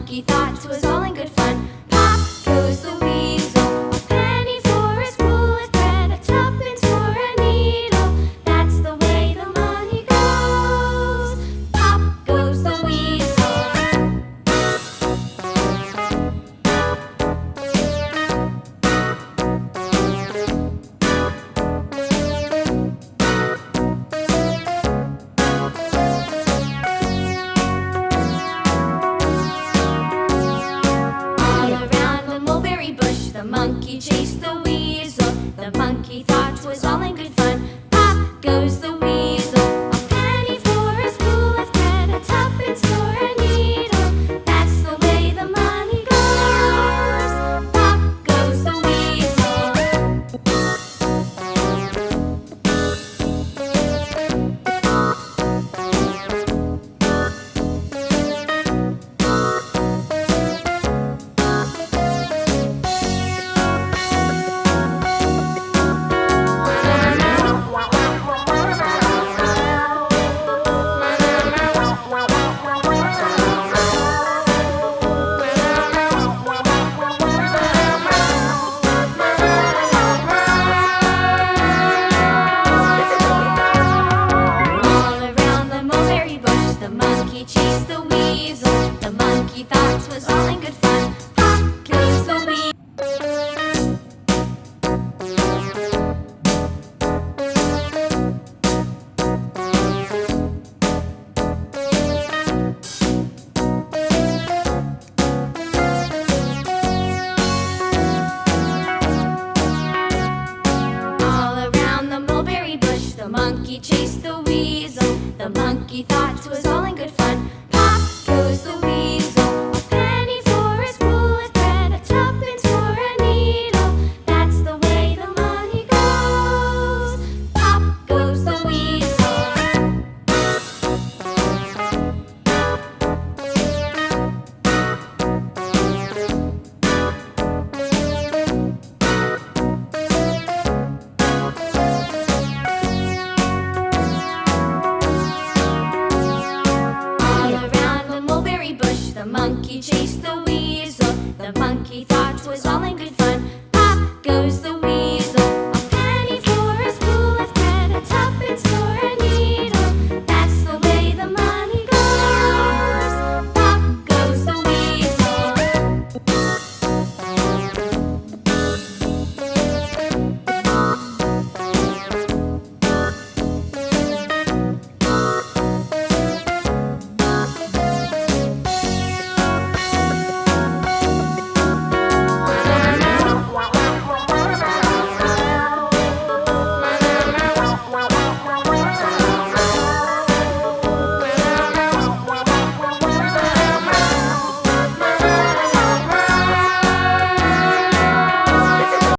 monkey thought 'twas all in good fun. Pop goes the weasel, a penny for a spool of thread, a tuppence for a needle. That's the way the money goes. Pop goes the weasel. The monkey chased the weasel. The monkey thought 'twas all in good fun. Pop goes the weasel, a penny for a spool of thread, a tuppence for a needle. That's the way the money goes. Pop goes the weasel. The monkey chased the weasel. The monkey thought 'twas all in good fun. Pop goes the weasel. All around the mulberry bush, the monkey chased the weasel. The monkey thought 'twas all in good fun. Pop goes the weasel, a penny for a spool of thread, a tuppence for a needle. That's the way the money goes. Pop goes the weasel. The monkey chased the weasel. The monkey thought 'twas all in good fun.